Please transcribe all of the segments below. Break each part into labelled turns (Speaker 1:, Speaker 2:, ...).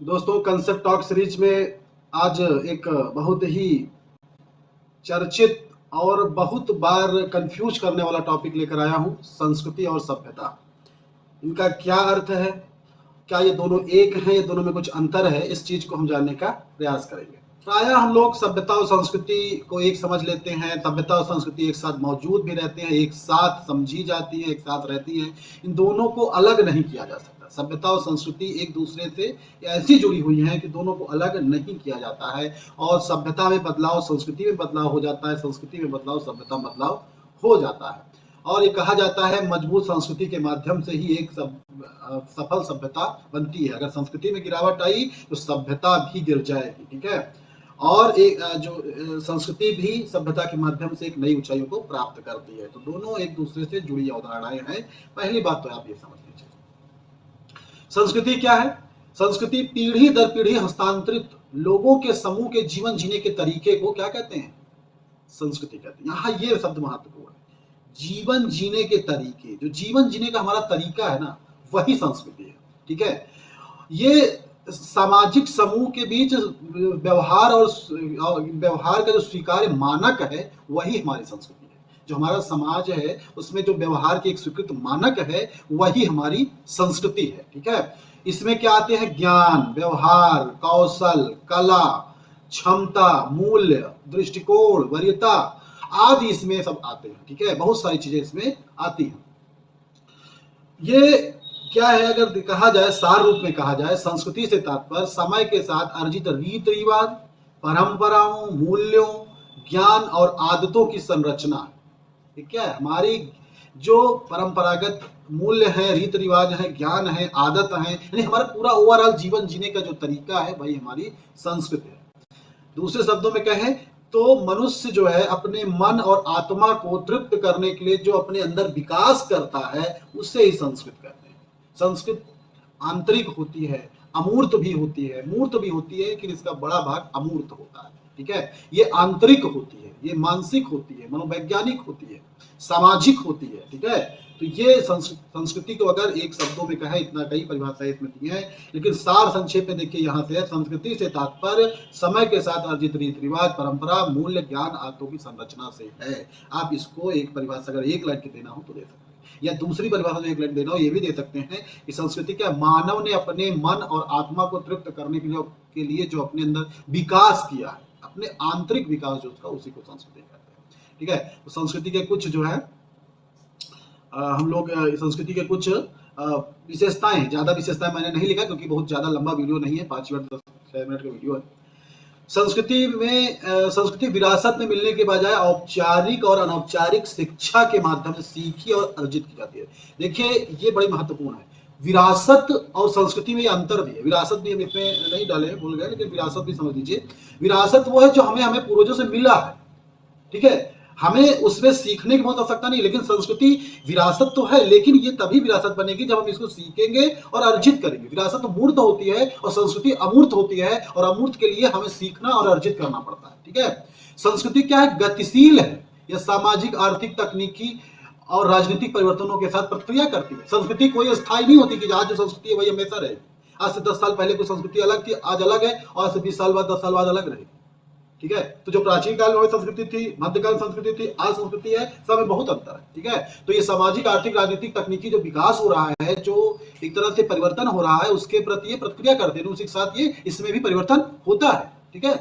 Speaker 1: दोस्तों, concept talk series में आज एक बहुत ही चर्चित और बहुत बार कंफ्यूज करने वाला टॉपिक लेकर आया हूं, संस्कृति और सभ्यता। इनका क्या अर्थ है, क्या ये दोनों एक हैं, ये दोनों में कुछ अंतर है, इस चीज को हम जानने का प्रयास करेंगे। प्रायः हम लोग सभ्यता और संस्कृति को एक समझ लेते हैं। सभ्यता और संस्कृति एक साथ मौजूद भी रहते हैं, एक साथ समझी जाती है, एक साथ रहती है। इन दोनों को अलग नहीं किया जा सकता। सभ्यता और संस्कृति एक दूसरे से ऐसी जुड़ी हुई हैं कि दोनों को अलग नहीं किया जाता है। और सभ्यता में बदलाव संस्कृति में बदलाव हो जाता है, संस्कृति में बदलाव सभ्यता में बदलाव हो जाता है। और ये कहा जाता है मजबूत संस्कृति के माध्यम से ही एक सफल सभ्यता बनती है। अगर संस्कृति में गिरावट आई तो सभ्यता भी गिर जाएगी, ठीक है। और एक जो संस्कृति भी सभ्यता के माध्यम से एक नई ऊंचाइयों को प्राप्त करती है। तो दोनों एक दूसरे से जुड़ी अवधारणाएं हैं। पहली बात तो आप ये समझ लीजिए, संस्कृति क्या है। संस्कृति पीढ़ी दर पीढ़ी हस्तांतरित लोगों के समूह के जीवन जीने के तरीके को क्या कहते हैं, संस्कृति कहते हैं। यहाँ ये शब्द महत्वपूर्ण है, जीवन जीने के तरीके। जो जीवन जीने का हमारा तरीका है ना, वही संस्कृति है, ठीक है। ये सामाजिक समूह के बीच व्यवहार और व्यवहार का जो स्वीकार्य मानक है, वही हमारी संस्कृति है। जो हमारा समाज है उसमें जो व्यवहार की एक स्वीकृत मानक है, वही हमारी संस्कृति है, ठीक है। इसमें क्या आते हैं, ज्ञान, व्यवहार, कौशल, कला, क्षमता, मूल्य, दृष्टिकोण, वरीयता आदि इसमें सब आते हैं, ठीक है। बहुत सारी चीजें इसमें आती हैं। ये क्या है, अगर कहा जाए सार रूप में कहा जाए, संस्कृति से तात्पर्य समय के साथ अर्जित रीति रिवाज, परंपराओं, मूल्यों, ज्ञान और आदतों की संरचना। ये क्या है, हमारी जो परंपरागत मूल्य है, रीति रिवाज है, ज्ञान है, आदत है, यानी हमारा पूरा ओवरऑल जीवन जीने का जो तरीका है, वही हमारी संस्कृति है। दूसरे शब्दों में कहें तो मनुष्य जो है अपने मन और आत्मा को तृप्त करने के लिए जो अपने अंदर विकास करता है, उसे ही संस्कृत कहते हैं। संस्कृत आंतरिक होती है, अमूर्त भी होती है, मूर्त भी होती है, लेकिन इसका बड़ा भाग अमूर्त होता है, ठीक है। ये आंतरिक होती है, ये मानसिक होती है, मनोवैज्ञानिक होती है, सामाजिक होती है, ठीक है। तो ये संस्कृति को अगर एक शब्दों में कहें, इतना कई परिभाषाएं इसमें दी है, लेकिन सार संक्षेप में देखिए यहाँ से, संस्कृति से तात्पर्य समय के साथ अर्जित रीति रिवाज, परंपरा, मूल्य, ज्ञान आदतों की संरचना से है। आप इसको एक परिभाषा अगर एक लाइन की देना हो तो दे सकते हैं, या दूसरी परिभाषा में एक लाइन देना हो ये भी दे सकते हैं कि संस्कृति क्या, मानव ने अपने मन और आत्मा को तृप्त करने के लिए जो अपने अंदर विकास किया है, अपने आंतरिक विकास जो उसका, उसी को संस्कृति कहते हैं, ठीक है। तो संस्कृति के कुछ जो है हम लोग संस्कृति के कुछ विशेषताएं, ज्यादा विशेषताएं मैंने नहीं लिखा क्योंकि बहुत ज्यादा लंबा वीडियो नहीं है, 5 मिनट 6 मिनट का वीडियो है। संस्कृति में संस्कृति विरासत में मिलने के बजाय औपचारिक और अनौपचारिक शिक्षा के माध्यम से सीखी और अर्जित की जाती है। देखिए ये बड़ी महत्वपूर्ण है, विरासत और संस्कृति में ये अंतर भी है। विरासत भी हम इसमें नहीं डाले, भूल गए, लेकिन विरासत भी समझ लीजिए। विरासत वो है जो हमें पूर्वजों से मिला है, ठीक है। हमें उसमें सीखने की बहुत आवश्यकता नहीं, लेकिन संस्कृति विरासत तो है, लेकिन ये तभी विरासत बनेगी जब हम इसको सीखेंगे और अर्जित करेंगे। विरासत मूर्त होती है और संस्कृति अमूर्त होती है, और अमूर्त के लिए हमें सीखना और अर्जित करना पड़ता है, ठीक है। संस्कृति क्या है, गतिशील है, यह सामाजिक, आर्थिक, तकनीकी और राजनीतिक परिवर्तनों के साथ प्रक्रिया करती है। संस्कृति कोई स्थायी नहीं होती कि आज जो संस्कृति है वही हमेशा रहेगी। आज से 10 साल पहले कोई संस्कृति अलग थी, आज अलग है, और आज से 20 साल बाद, 10 साल बाद अलग रहेगी, ठीक है। तो जो प्राचीन काल में संस्कृति थी, मध्यकालीन संस्कृति थी, आज संस्कृति है, सब में बहुत अंतर है, ठीक है। तो ये सामाजिक, आर्थिक, राजनीतिक, तकनीकी जो विकास हो रहा है, जो एक तरह से परिवर्तन हो रहा है, उसके प्रति ये प्रतिक्रिया करते हैं, उसी के साथ ये इसमें भी परिवर्तन होता है, ठीक है।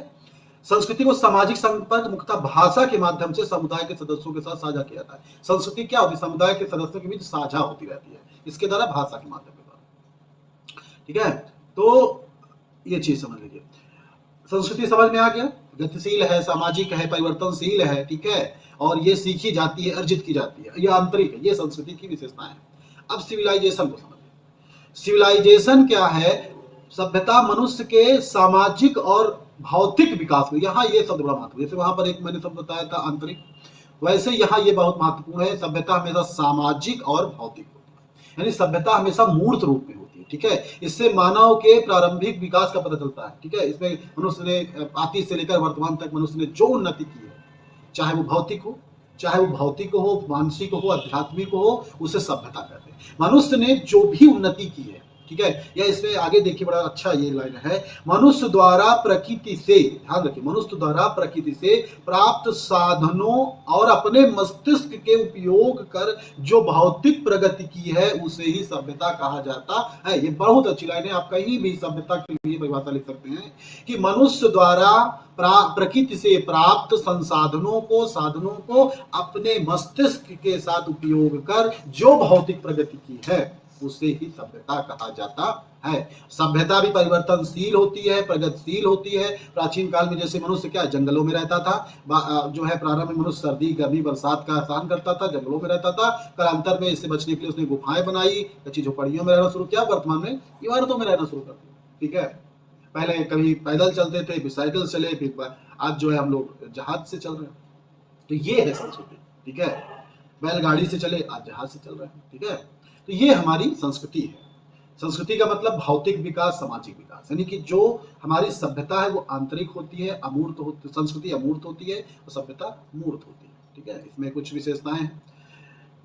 Speaker 1: संस्कृति को सामाजिक संपर्क मुख्यतः भाषा के माध्यम से समुदाय के सदस्यों के साथ साझा किया जाता है। संस्कृति क्या होती है, समुदाय के सदस्यों के बीच साझा होती रहती है, इसके द्वारा भाषा के माध्यम के द्वारा, ठीक है। तो ये चीज समझ लीजिए, संस्कृति समझ में आ गया, गतिशील है, सामाजिक है, परिवर्तनशील है, ठीक है, और ये सीखी जाती है, अर्जित की जाती है, ये आंतरिक है, ये संस्कृति की विशेषताएं हैं। अब सिविलाइजेशन को समझिए। सिविलाइजेशन क्या है, सभ्यता मनुष्य के सामाजिक और भौतिक विकास में, यहाँ ये शब्द बड़ा महत्वपूर्ण, जैसे वहां पर एक मैंने शब्द बताया था आंतरिक, वैसे यहाँ ये बहुत महत्वपूर्ण है। सभ्यता हमेशा सामाजिक और भौतिक होती है, यानी सभ्यता हमेशा मूर्त रूप में होती है, ठीक है। इससे मानव के प्रारंभिक विकास का पता चलता है, ठीक है। इसमें मनुष्य ने अतीत से लेकर वर्तमान तक मनुष्य ने जो उन्नति की है, चाहे वो भौतिक हो, मानसिक हो, आध्यात्मिक हो, उसे सभ्यता कहते हैं। मनुष्य ने जो भी उन्नति की है, ठीक है। या इसमें आगे देखिए बड़ा अच्छा ये लाइन है, मनुष्य द्वारा प्रकृति से, ध्यान रखिए, मनुष्य द्वारा प्रकृति से प्राप्त साधनों और अपने मस्तिष्क के उपयोग कर जो भौतिक प्रगति की है उसे ही सभ्यता कहा जाता है। ये बहुत अच्छी लाइन है, आप कहीं भी सभ्यता के लिए परिभाषा लिख सकते हैं कि मनुष्य द्वारा प्रकृति से प्राप्त साधनों को अपने मस्तिष्क के साथ उपयोग कर जो भौतिक प्रगति की है उसे ही सभ्यता कहा जाता है। सभ्यता भी परिवर्तनशील होती है, प्रगतिशील होती है। प्राचीन काल में जैसे मनुष्य क्या जंगलों में रहता था, जो है प्रारंभ में मनुष्य सर्दी गर्मी बरसात का सहन करता था, जंगलों में रहता था। कालांतर में इससे बचने के लिए उसने गुफाएं बनाई, कच्ची झोपड़ियों में रहना शुरू किया, वर्तमान में इमारतों में रहना शुरू कर दिया, ठीक है। पहले कभी पैदल चलते थे, फिर साइकिल चले, फिर आज जो है हम लोग जहाज से चल रहे हैं। तो ये है संस्कृति, ठीक है। बैलगाड़ी से चले, आज जहाज से चल रहे हैं, ठीक है। तो ये हमारी संस्कृति है। संस्कृति का मतलब भौतिक विकास, सामाजिक विकास, यानी कि जो हमारी सभ्यता है वो आंतरिक होती है, अमूर्त होती, संस्कृति अमूर्त होती है और सभ्यता मूर्त होती है, ठीक है। इसमें कुछ विशेषताएं हैं,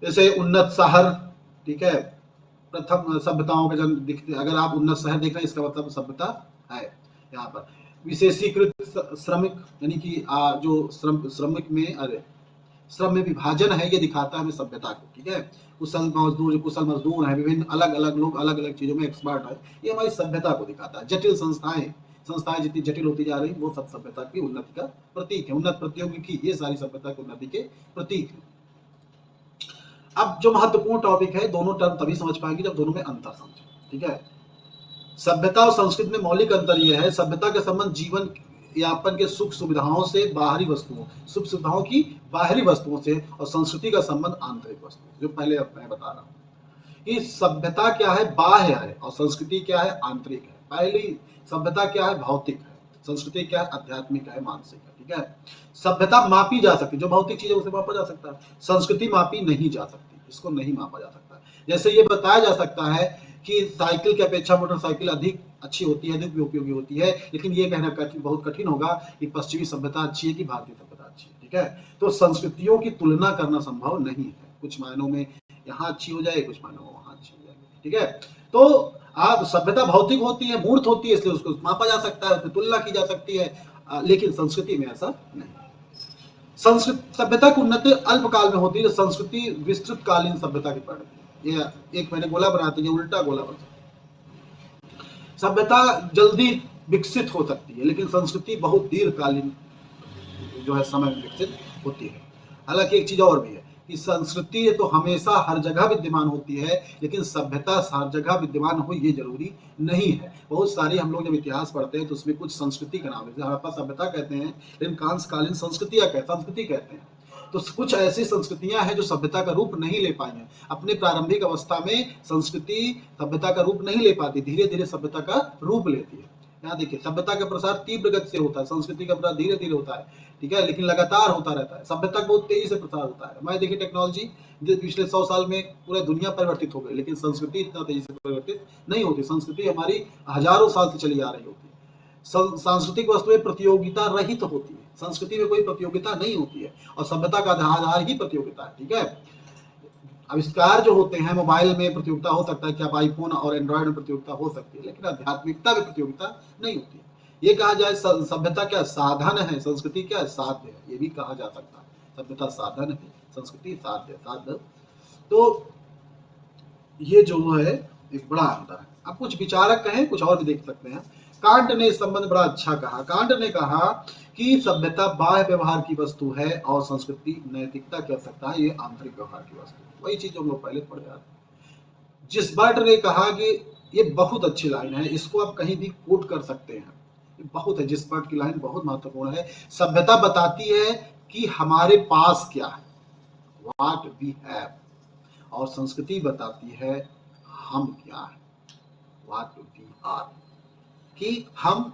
Speaker 1: जैसे उन्नत शहर, ठीक है। प्रथम सभ्यताओं का जन्म दिखते, अगर आप उन्नत शहर देख रहे हैं इसका मतलब सभ्यता है। यहाँ पर विशेषीकृत श्रमिक, यानी कि जो श्रमिक में श्रम में विभाजन है, ये दिखाता है हमें सभ्यता को, ठीक है। कुशल मजदूर, जो कुशल मजदूर है, विभिन्न अलग अलग लोग अलग अलग चीजों में एक्सपर्ट है, ये हमारी सभ्यता को दिखाता है। जटिल संस्थाएं जितनी जटिल होती जा रही वो सब सभ्यता की उन्नति का प्रतीक है। उन्नत प्रौद्योगिकी, ये सारी सभ्यता की उन्नति के प्रतीक है। अब जो महत्वपूर्ण टॉपिक है, दोनों टर्म तभी समझ पाएंगे जब दोनों में अंतर समझे, ठीक है। सभ्यता और संस्कृति में मौलिक अंतर यह है, सभ्यता का संबंध जीवन यापन के सुख सुविधाओं से, बाहरी वस्तुओं, सुख सुविधाओं की बाहरी वस्तुओं से, और संस्कृति का संबंध आंतरिक वस्तुओं, जो पहले मैं बता रहा हूँ कि सभ्यता क्या है, बाह्य है, और संस्कृति क्या है, आंतरिक है। पहली सभ्यता क्या है, भौतिक है, संस्कृति क्या है, आध्यात्मिक है, मानसिक है, ठीक है। सभ्यता मापी जा सकती, जो भौतिक चीज है उसे मापा जा सकता है, संस्कृति मापी नहीं जा सकती, इसको नहीं मापा जा सकता। जैसे ये बताया जा सकता है कि साइकिल की अपेक्षा मोटरसाइकिल अधिक अच्छी होती है, अधिक उपयोगी होती है, लेकिन ये कहना बहुत कठिन होगा कि पश्चिमी सभ्यता अच्छी है कि भारतीय सभ्यता अच्छी है, ठीक है। तो संस्कृतियों की तुलना करना संभव नहीं है, कुछ मायनों में यहाँ अच्छी हो जाए, कुछ मायनों में वहां अच्छी हो जाएगी, ठीक है। तो आप सभ्यता भौतिक होती है, मूर्त होती है, इसलिए उसको मापा जा सकता है, उसकी तुलना की जा सकती है, लेकिन संस्कृति में ऐसा नहीं। संस्कृत सभ्यता की उन्नति अल्पकाल में होती है, संस्कृति विस्तृतकालीन सभ्यता की परिणति। ये एक मैंने गोला बनाते हैं, उल्टा गोला बन सकता है। सभ्यता जल्दी विकसित हो सकती है, लेकिन संस्कृति बहुत दीर्घकालीन जो है समय में विकसित होती है। हालांकि एक चीज और भी है कि संस्कृति तो हमेशा हर जगह विद्यमान होती है, लेकिन सभ्यता हर जगह विद्यमान हो ये जरूरी नहीं है। बहुत सारी हम लोग जब इतिहास पढ़ते हैं तो उसमें कुछ संस्कृति का नाम है, हड़प्पा सभ्यता कहते हैं, लेकिन कांस्यकालीन संस्कृति कहते हैं। तो कुछ ऐसी संस्कृतियां हैं जो सभ्यता का रूप नहीं ले पाई हैं। अपने प्रारंभिक अवस्था में संस्कृति सभ्यता का रूप नहीं ले पाती, धीरे धीरे सभ्यता का रूप लेती है। यहाँ देखिए, सभ्यता का प्रसार तीव्र गति से होता है, संस्कृति का प्रसार धीरे धीरे होता है, ठीक है, लेकिन लगातार होता रहता है। सभ्यता बहुत तेजी से प्रसार होता है। मैं देखिए टेक्नोलॉजी पिछले 100 साल में पूरा दुनिया परिवर्तित हो गई, लेकिन संस्कृति इतना तेजी से परिवर्तित नहीं होती। संस्कृति हमारी हजारों साल से चली आ रही होती है। सांस्कृतिक वस्तुएं प्रतियोगिता रहित होती है, संस्कृति में कोई प्रतियोगिता नहीं होती है, और सभ्यता का आधार ही प्रतियोगिता है, ठीक है। आविष्कार जो होते हैं, मोबाइल में प्रतियोगिता हो सकता है कि आप आईफोन और एंड्रॉइड में प्रतियोगिता हो सकती है, लेकिन आध्यात्मिकता में प्रतियोगिता नहीं होती है। ये कहा जाए सभ्यता क्या साधन है, संस्कृति क्या साध्य है, ये भी कहा जा सकता है। सभ्यता साधन है, संस्कृति साध्य। तो ये जो है एक बड़ा अंतर है। अब कुछ विचारक कहें, कुछ और भी देख सकते हैं। कांट ने इस संबंध बड़ा अच्छा कहा। कांट ने कहा कि सभ्यता बाह्य व्यवहार की वस्तु है और संस्कृति नैतिकता की आवश्यकता है, ये आंतरिक व्यवहार की वस्तु है। वही चीज हम लोग पहले पढ़ रहे थे। जिसबर्ट ने कहा कि ये बहुत अच्छी लाइन है, इसको आप कहीं भी कोट कर सकते हैं, ये बहुत है, जिसबर्ट की लाइन बहुत महत्वपूर्ण है। सभ्यता बताती है कि हमारे पास क्या है, व्हाट वी हैव, और संस्कृति बताती है हम क्या है, व्हाट वी आर, कि हम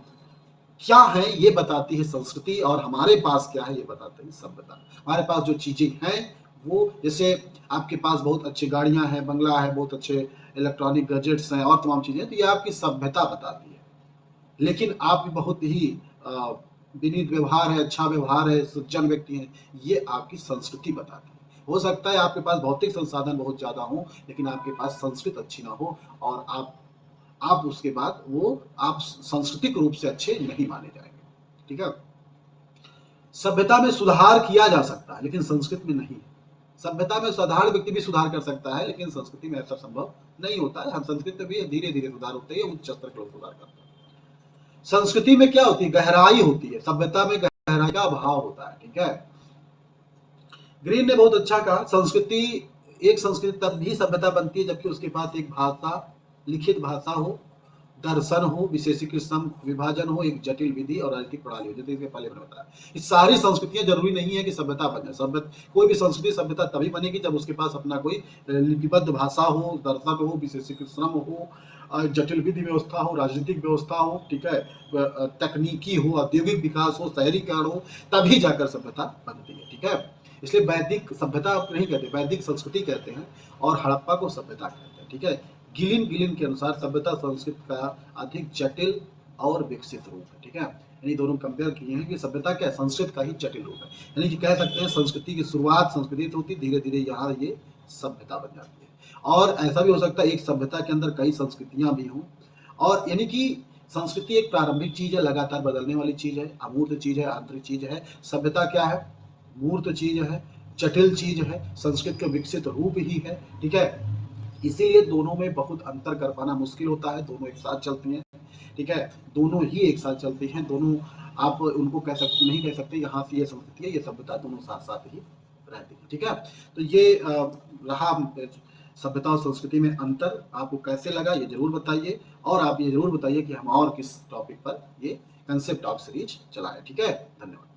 Speaker 1: क्या है ये बताती है संस्कृति, और हमारे पास क्या है ये बताती है सभ्यता। हमारे पास जो चीजें हैं वो, जैसे आपके पास बहुत अच्छी गाड़ियां हैं, बंगला है, बहुत अच्छे इलेक्ट्रॉनिक गैजेट्स हैं और तमाम चीजें, तो ये आपकी सभ्यता बताती है। लेकिन आप बहुत ही विनीत व्यवहार है, अच्छा व्यवहार है, सज्जन व्यक्ति हैं, ये आपकी संस्कृति बताती है। हो सकता है आपके पास भौतिक संसाधन बहुत ज्यादा हो, लेकिन आपके पास संस्कृति अच्छी ना हो, और आप आप उसके बाद वो आप सांस्कृतिक रूप से अच्छे नहीं माने जाएंगे। ठीक है। सभ्यता में सुधार किया जा सकता है लेकिन संस्कृति में नहीं। सभ्यता में साधारण व्यक्ति भी सुधार कर सकता है लेकिन संस्कृति में ऐसा संभव नहीं होता है। हम संस्कृति में भी धीरे धीरे सुधार होते हैं, उच्च स्तर के लोग सुधार करते हैं। संस्कृति में क्या होती है? गहराई होती है, सभ्यता में गहराई का अभाव होता है। ठीक है। ग्रीन ने बहुत अच्छा कहा, एक संस्कृति तब भी सभ्यता बनती है जबकि उसके पास एक भाषा, लिखित भाषा हो, दर्शन हो, विशेषीकृत विभाजन हो, एक जटिल विधि और राजनीतिक प्रणाली हो। जैसे पहले मैंने बताया, ये सारी संस्कृतियां जरूरी नहीं है कि सभ्यता बने। कोई भी संस्कृति सभ्यता तभी बनेगी जब उसके पास अपना कोई लिपिबद्ध भाषा हो, दर्शन हो, विशेषीकृत श्रम हो, जटिल विधि व्यवस्था हो, राजनीतिक व्यवस्था हो, ठीक है, तकनीकी हो, औद्योगिक विकास हो, शहरीकरण हो, तभी जाकर सभ्यता बनती है। ठीक है। इसलिए वैदिक सभ्यता नहीं कहते, वैदिक संस्कृति कहते हैं और हड़प्पा को सभ्यता कहते हैं। ठीक है। गिलिन के अनुसार सभ्यता संस्कृति का अधिक जटिल और विकसित रूप है। ठीक है। यानी दोनों कंपेयर किए हैं कि सभ्यता क्या है? संस्कृत का ही जटिल रूप है। यानी कि कह सकते हैं संस्कृति की शुरुआत संस्कृति से होती, धीरे धीरे यहाँ ये सभ्यता बन जाती है। और ऐसा भी हो सकता है एक सभ्यता के अंदर कई संस्कृतियां भी हों, और यानी कि संस्कृति एक प्रारंभिक चीज है, लगातार बदलने वाली चीज है, अमूर्त चीज है, आंतरिक चीज है। सभ्यता क्या है? मूर्त चीज है, जटिल चीज है, संस्कृत का विकसित रूप ही है। ठीक है। इसीलिए दोनों में बहुत अंतर कर पाना मुश्किल होता है, दोनों एक साथ चलती हैं। ठीक है। दोनों ही एक साथ चलती हैं, दोनों आप उनको नहीं कह सकते यहाँ से ये संस्कृति है ये सभ्यता, दोनों साथ साथ ही रहती है। ठीक है। तो ये रहा सभ्यता और संस्कृति में अंतर। आपको कैसे लगा ये जरूर बताइए, और आप ये जरूर बताइए कि हम और किस टॉपिक पर ये कंसेप्ट ऑफ सीरीज चलाएं। ठीक है। धन्यवाद।